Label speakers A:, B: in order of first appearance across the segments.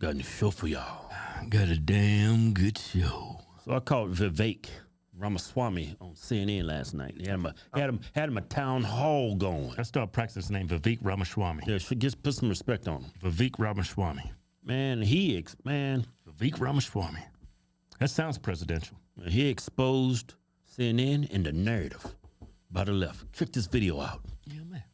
A: Got a show for y'all. Got a damn good show. So I called Vivek Ramaswamy on CNN last night. He had him a town hall going.
B: I start practicing his name, Vivek Ramaswamy.
A: Yeah, should just put some respect on him.
B: Vivek Ramaswamy.
A: Man,
B: Vivek Ramaswamy. That sounds presidential.
A: He exposed CNN and the narrative by the left. Check this video out.
B: Yeah, man.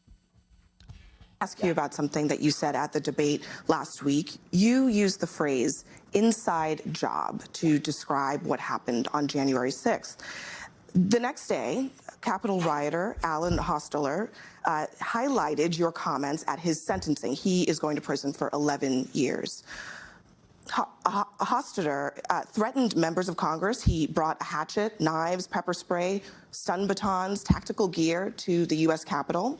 C: Ask you about something that you said at the debate last week. You used the phrase inside job to describe what happened on January 6th. The next day, Capitol rioter Alan Hostetter highlighted your comments at his sentencing. He is going to prison for 11 years. Hostetter threatened members of Congress. He brought a hatchet, knives, pepper spray, stun batons, tactical gear to the U.S. Capitol.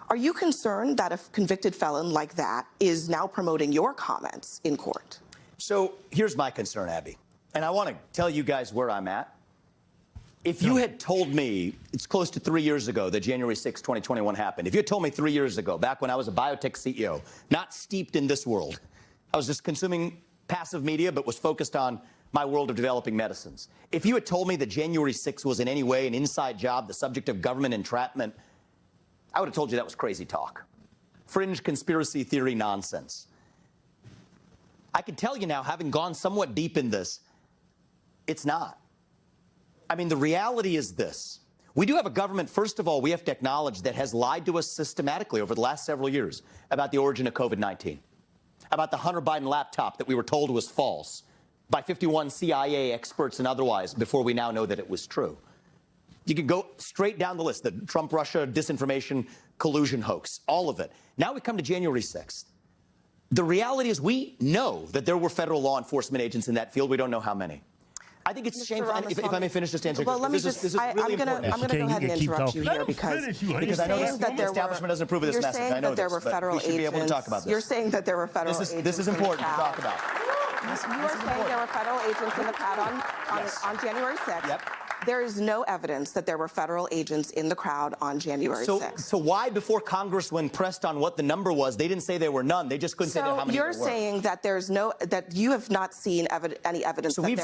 C: Are you concerned that a convicted felon like that is now promoting your comments in court?
D: So here's my concern, Abby, and I want to tell you guys where I'm at. If you had told me, it's close to 3 years ago that January 6, 2021 happened. If you had told me 3 years ago, back when I was a biotech CEO, not steeped in this world, I was just consuming passive media, but was focused on my world of developing medicines. If you had told me that January 6 was in any way an inside job, the subject of government entrapment, I would have told you that was crazy talk. Fringe conspiracy theory nonsense. I can tell you now, having gone somewhat deep in this, it's not. I mean, the reality is this. We do have a government, first of all, we have to acknowledge, that has lied to us systematically over the last several years about the origin of COVID-19, about the Hunter Biden laptop that we were told was false by 51 CIA experts and otherwise before we now know that it was true. You can go straight down the list, the Trump-Russia disinformation collusion hoax, all of it. Now we come to January 6th. The reality is we know that there were federal law enforcement agents in that field. We don't know how many. I think it's shameful. If I may finish just answering.
C: Well, let me
D: this is really important.
C: I'm going to go ahead and interrupt you here because
D: I know the establishment doesn't approve of this message. I know this, but we should be able to talk about this.
C: You're saying that there were federal agents.
D: This is important to talk about.
C: You are saying there were federal agents in the crowd on January 6th.
D: Yep.
C: There is no evidence that there were federal agents in the crowd on January 6th.
D: So why, before Congress, when pressed on what the number was, they didn't say there were none? They just couldn't say how many there were.
C: So you're saying that that you have not seen any evidence that there were,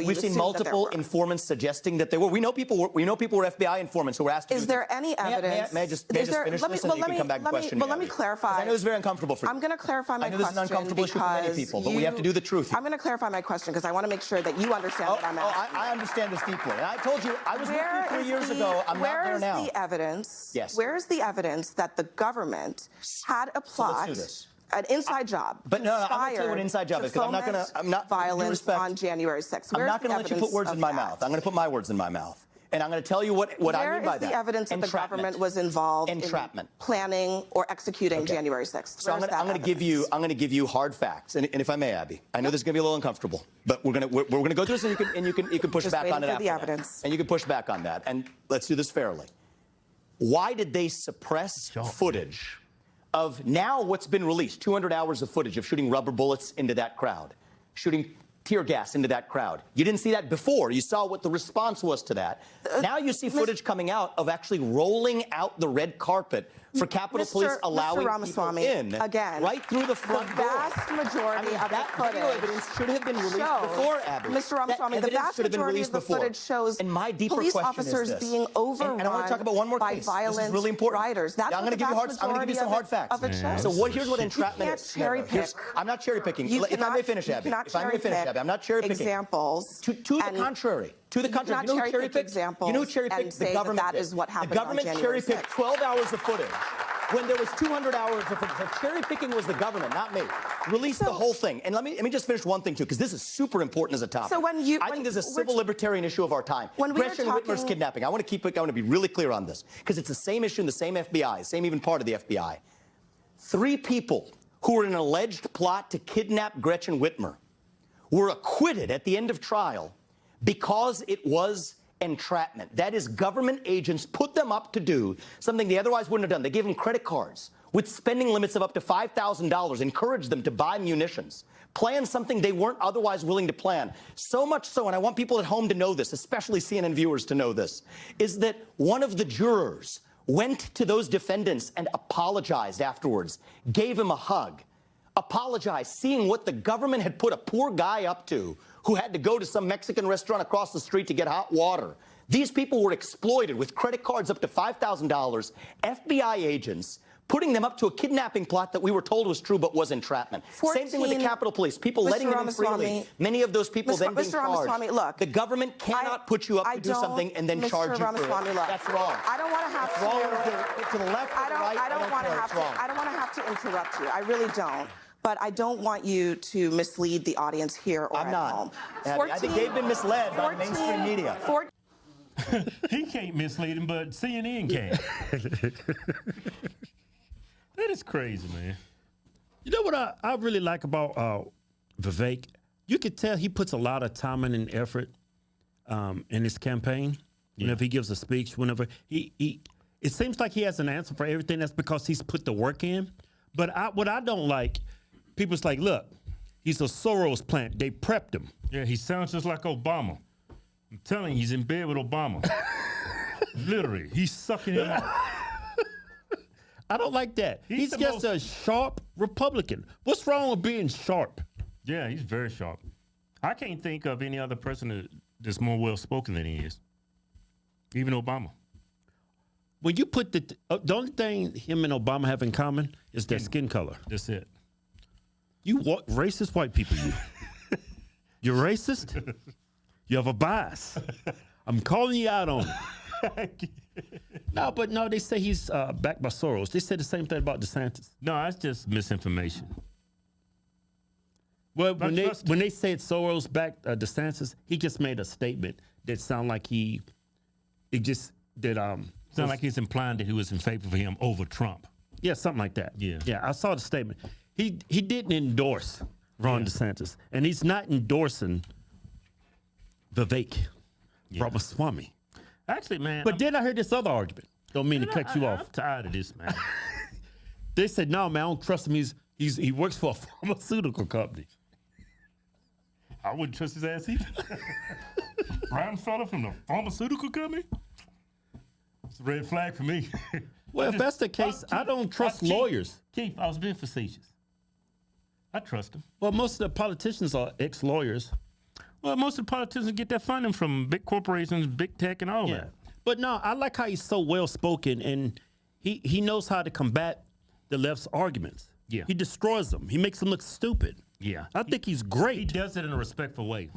D: we've seen multiple informants suggesting that there were. We know people were FBI informants who were asked to
C: Is there any evidence?
D: May I just finish this and you can come back and question me?
C: Well, let me clarify.
D: I know it's very uncomfortable for you.
C: I'm going to clarify my question.
D: I know this is an uncomfortable issue for many people, but we have to do the truth here.
C: I'm going to clarify my question because I want to make sure that you understand what I'm asking.
D: I understand this deeply. And I told you, I was with you 3 years ago. I'm not there now.
C: Where is the evidence?
D: Yes.
C: Where is the evidence that the government had a plot, an inside job?
D: But no, I'm going to tell you what an inside job is because I'm not going to.
C: Violence on January 6th.
D: I'm not going to let you put words in my mouth. I'm going to put my words in my mouth. And I'm going to tell you what I mean by that.
C: Where is the evidence that the government was involved in planning or executing January 6th?
D: So I'm going to give you hard facts. And if I may, Abby, I know this is going to be a little uncomfortable, but we're going to go through this, and you can push back on it after that. And you can push back on that. And let's do this fairly. Why did they suppress footage of now what's been released, 200 hours of footage of shooting rubber bullets into that crowd, shooting tear gas into that crowd? You didn't see that before. You saw what the response was to that. Now you see footage coming out of actually rolling out the red carpet for Capitol Police allowing people in,
C: again,
D: right through the front door.
C: The vast majority of the footage
D: evidence should have been released before, Abby.
C: Mr. Ramaswamy, the vast majority of the footage shows police officers being overrun by violent rioters. That's
D: I'm going to give you some hard facts. So here's what entrapment is. I'm not cherry picking. If I may finish, Abby. If I may finish, Abby. I'm not cherry picking.
C: Examples.
D: To the contrary. To the contrary. You know who cherry picked? You know who cherry picked? The government.
C: That is what happened.
D: The government cherry picked 12 hours of footage when there was 200 hours of footage. So cherry picking was the government, not me. Release the whole thing. And let me just finish one thing too, because this is super important as a topic.
C: So I
D: think this is a civil libertarian issue of our time. Gretchen Whitmer's kidnapping. I want to be really clear on this because it's the same issue in the same FBI, same even part of the FBI. 3 people who were in an alleged plot to kidnap Gretchen Whitmer were acquitted at the end of trial because it was entrapment. That is, government agents put them up to do something they otherwise wouldn't have done. They gave them credit cards with spending limits of up to $5,000, encouraged them to buy munitions, plan something they weren't otherwise willing to plan. So much so, and I want people at home to know this, especially CNN viewers to know this, is that one of the jurors went to those defendants and apologized afterwards, gave him a hug, apologize, seeing what the government had put a poor guy up to who had to go to some Mexican restaurant across the street to get hot water. These people were exploited with credit cards up to $5,000, FBI agents putting them up to a kidnapping plot that we were told was true but was entrapment. Same thing with the Capitol Police, people letting them in freely. Many of those people then being charged.
C: Ramaswamy, look,
D: the government cannot put you up to do something and then charge you for it.
C: Look,
D: That's wrong.
C: I don't want to have to.
D: Wrong to the left or the right.
C: I don't want to have to. I don't want to have to interrupt you. I really don't. But I don't want you to mislead the audience here or at home.
D: I think they've been misled by mainstream media.
B: He can't mislead him, but CNN can. That is crazy, man.
A: You know what I really like about Vivek? You could tell he puts a lot of time and effort in his campaign. Whenever he gives a speech, whenever he it seems like he has an answer for everything. That's because he's put the work in. But what I don't like, people's like, look, he's a Soros plant. They prepped him.
B: Yeah, he sounds just like Obama. I'm telling you, he's in bed with Obama. Literally, he's sucking him out.
A: I don't like that. He's just a sharp Republican. What's wrong with being sharp?
B: Yeah, he's very sharp. I can't think of any other person that's more well-spoken than he is. Even Obama.
A: When you put the only thing him and Obama have in common is their skin color.
B: That's it.
A: You racist white people, you. You're racist? You have a bias. I'm calling you out on it. No, they say he's backed by Soros. They said the same thing about DeSantis.
B: No, that's just misinformation.
A: Well, when they said Soros backed DeSantis, he just made a statement that sounded like
B: Sound like he's implying that he was in favor of him over Trump.
A: Yeah, something like that.
B: Yeah.
A: I saw the statement. He didn't endorse Ron DeSantis, and he's not endorsing Vivek Ramaswamy.
B: Actually, man.
A: But then I heard this other argument. Don't mean to cut you off.
B: I'm tired of this, man.
A: They said, no, man, I don't trust him. He works for a pharmaceutical company.
B: I wouldn't trust his ass either. Brown fella from the pharmaceutical company? It's a red flag for me.
A: Well, if that's the case, I don't trust lawyers.
B: Chief, I was being facetious. I trust them.
A: Well, most of the politicians are ex-lawyers.
B: Well, most of the politicians get their funding from big corporations, big tech, and all that.
A: But no, I like how he's so well-spoken, and he knows how to combat the left's arguments.
B: Yeah.
A: He destroys them. He makes them look stupid.
B: Yeah.
A: I think he's great.
B: He does it in a respectful way.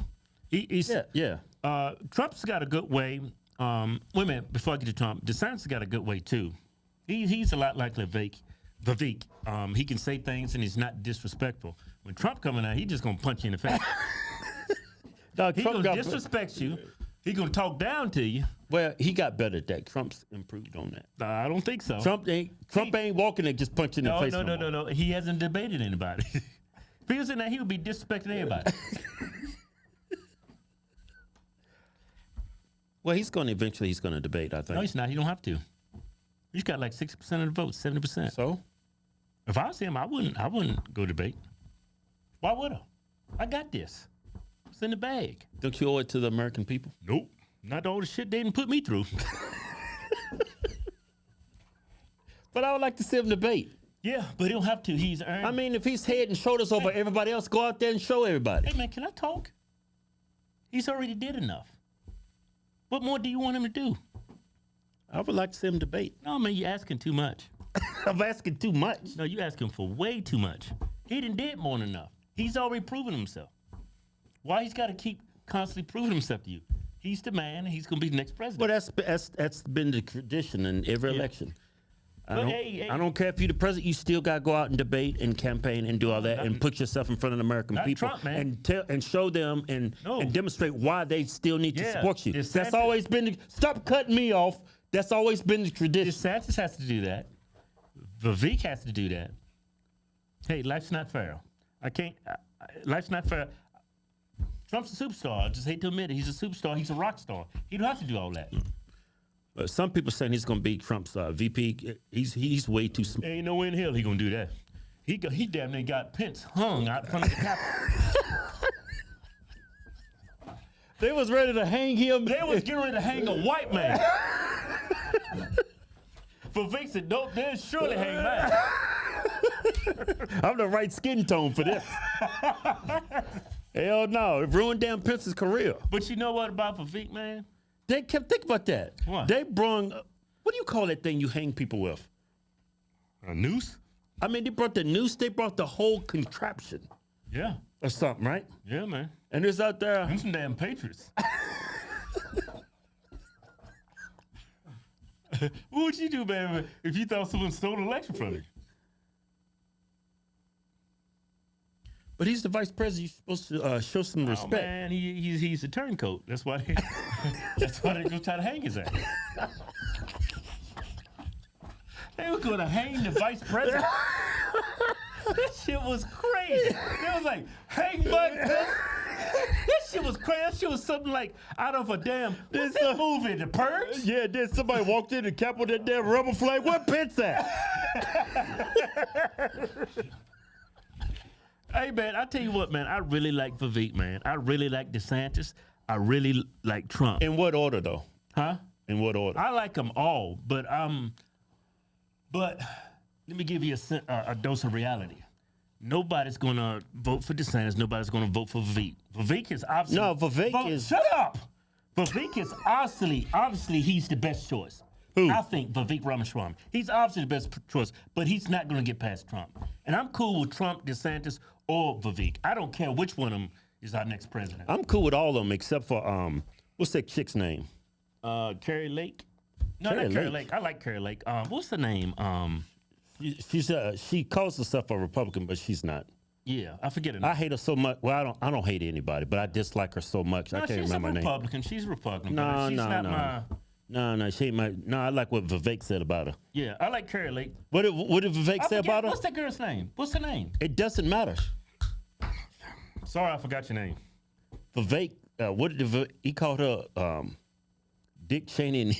B: Trump's got a good way. Wait a minute, before I get to Trump, DeSantis got a good way, too. He's a lot like Vivek. He can say things, and he's not disrespectful. When Trump coming out, he's just going to punch you in the face. He's going to disrespect you. He's going to talk down to you.
A: Well, he got better at that. Trump's improved on that.
B: I don't think so.
A: Trump ain't walking and just punching in the face.
B: No. He hasn't debated anybody. If he was in there, he would be disrespecting everybody.
A: Well, he's going to debate, I think.
B: No, he's not. He don't have to. He's got like 60% of the vote, 70%.
A: So?
B: If I was him, I wouldn't go debate. Why would I? I got this. It's in the bag.
A: Don't you owe it to the American people?
B: Nope. Not all the shit they didn't put me through.
A: But I would like to see him debate.
B: Yeah, but he don't have to. He's earned.
A: I mean, if he's head and shoulders over everybody else, go out there and show everybody.
B: Hey, man, can I talk? He's already did enough. What more do you want him to do?
A: I would like to see him debate.
B: No, man, you're asking too much.
A: I'm asking too much.
B: No, you're asking for way too much. He didn't did more than enough. He's already proven himself. Why he's got to keep constantly proving himself to you? He's the man, and he's going to be the next president.
A: Well, that's been the tradition in every election. I don't care if you're the president. You still got to go out and debate and campaign and do all that and put yourself in front of the American people
B: Trump, man.
A: and show them and demonstrate why they still need to support you. That's always been. Stop cutting me off. That's always been the tradition.
B: DeSantis has to do that. Vivek has to do that. Hey, life's not fair. Life's not fair. Trump's a superstar. I just hate to admit it. He's a superstar. He's a rock star. He don't have to do all that.
A: Some people saying he's going to be Trump's VP. He's way too smart.
B: Ain't no way in hell he going to do that. He damn near got Pence hung out front of the Capitol.
A: They was ready to hang him.
B: They was getting ready to hang a white man. Vivek said, nope, they'll surely hang mine.
A: I'm the right skin tone for this. Hell no. It ruined Dan Pence's career.
B: But you know what about Vivek, man?
A: They kept thinking about that.
B: What?
A: They brung, what do you call that thing you hang people with?
B: A noose?
A: I mean, they brought the noose, they brought the whole contraption
B: Yeah.
A: or something, right?
B: Yeah, man.
A: And it's out there.
B: Them some damn Patriots. What would you do, man, if you thought someone stole an election from you?
A: But he's the vice president. You're supposed to show some
B: Oh,
A: respect.
B: man, he's a turncoat. That's why they, that's why they just try to hang his ass. They were going to hang the vice president. That shit was crazy. They was like, hang button. That shit was crazy. That shit was something like out of a damn, what's that movie, The Purge?
A: Yeah, then somebody walked in and capped with that damn rubber flag. What Pence at?
B: Hey, man, I tell you what, man, I really like Vivek, man. I really like DeSantis. I really like Trump.
A: In what order, though?
B: Huh?
A: In what order?
B: I like them all, but let me give you a dose of reality. Nobody's gonna vote for DeSantis. Nobody's gonna vote for Vivek. Vivek is obviously Shut up. Vivek is obviously he's the best choice.
A: Who?
B: I think Vivek Ramaswamy. He's obviously the best choice, but he's not gonna get past Trump. And I'm cool with Trump, DeSantis, or Vivek. I don't care which one of them is our next president.
A: I'm cool with all of them except for what's that chick's name?
B: Carrie Lake. No,
A: Carrie
B: not Carrie
A: Lake.
B: Lake. I like Carrie Lake. What's the name?
A: She calls herself a Republican, but she's not.
B: Yeah, I forget her name.
A: I hate her so much. Well, I don't hate anybody, but I dislike her so much.
B: No,
A: I can't
B: she's
A: remember her name.
B: Republican. She's a Republican. but
A: No,
B: she's
A: no,
B: not
A: no.
B: my.
A: No, she ain't my. No, I like what Vivek said about her.
B: Yeah, I like Carrie Lake.
A: What did Vivek
B: I
A: say
B: forget-
A: about her?
B: What's that girl's name? What's her name?
A: It doesn't matter.
B: Sorry, I forgot your name.
A: Vivek, what did he called her? Dick Cheney and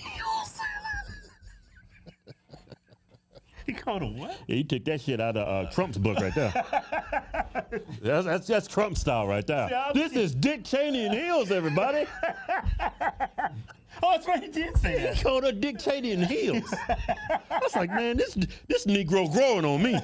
B: He called her what?
A: he took that shit out of Trump's book right there. that's Trump style right there.
B: Yeah,
A: This is Dick Cheney and Heels, everybody.
B: Oh, that's right. He did say
A: He
B: that.
A: called her Dick Cheney and Heels. I was like, man, this Negro growing on me.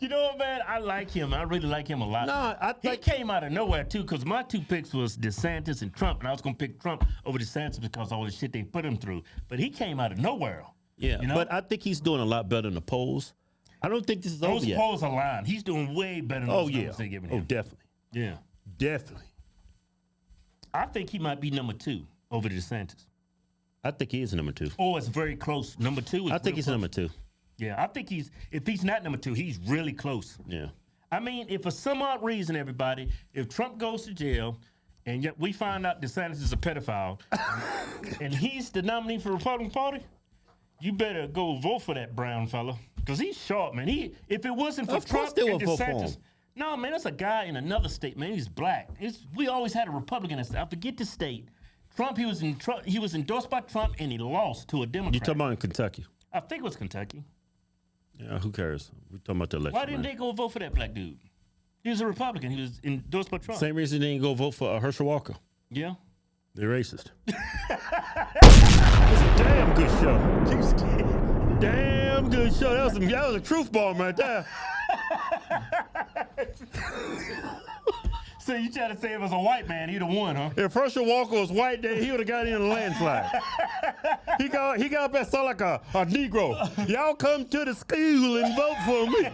B: You know what, man? I like him. I really like him a lot.
A: No, I
B: he
A: think
B: came out of nowhere too, because my two picks was DeSantis and Trump, and I was gonna pick Trump over DeSantis because all the shit they put him through. But he came out of nowhere.
A: yeah,
B: you know?
A: but I think he's doing a lot better in the polls. I don't think this is over
B: Those
A: yet.
B: polls are lying. He's doing way better than
A: Oh
B: those
A: yeah,
B: numbers they giving
A: oh
B: him.
A: definitely,
B: Yeah.
A: definitely.
B: I think he might be number 2 over DeSantis.
A: I think he is number 2.
B: Oh, it's very close. Number 2 is
A: I think
B: real
A: he's
B: close.
A: number 2.
B: Yeah, I think if he's not number 2, he's really close.
A: Yeah.
B: I mean, if for some odd reason, everybody, if Trump goes to jail and yet we find out DeSantis is a pedophile and he's the nominee for the Republican Party, you better go vote for that brown fella. Because he's sharp, man. If it wasn't for
A: Of course
B: Trump
A: they
B: and
A: would vote for
B: DeSantis,
A: him.
B: no, man, that's a guy in another state, man. He's black. We always had a Republican. I forget the state. He was endorsed by Trump and he lost to a Democrat.
A: You talking about in Kentucky?
B: I think it was Kentucky.
A: Yeah, who cares? We're talking about the election.
B: Why didn't they go vote for that black dude? He was a Republican. He was endorsed by Trump.
A: Same reason they didn't go vote for Herschel Walker.
B: Yeah.
A: They're racist. It's a damn good show. Damn good show. That was a truth bomb right there.
B: So you trying to say it was a white man, he'd have won, huh?
A: If Herschel Walker was white, then he would have got in a landslide. He got up there sound like a Negro. Y'all come to the school and vote for me.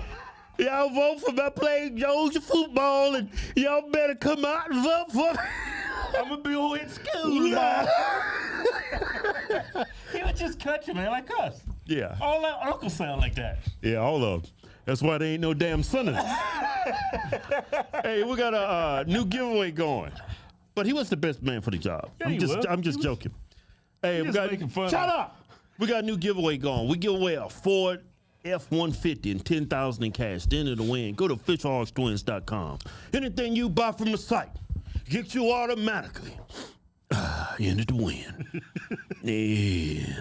A: Y'all vote for me. I play Georgia football, and y'all better come out and vote for me.
B: I'm gonna be over at school, man. He was just country, man, like us.
A: Yeah.
B: All our uncles sound like that.
A: Yeah, all of them. That's why there ain't no damn senators. Hey, we got a new giveaway going. But he was the best man for the job.
B: Yeah, he was.
A: I'm just joking. Hey, we
B: just
A: got
B: making fun
A: shut
B: of him.
A: up. We got a new giveaway going. We give away a Ford F-150 and $10,000 in cash. The end of the win. Go to FishHogsTwins.com. Anything you buy from the site gets you automatically into the win. Yeah.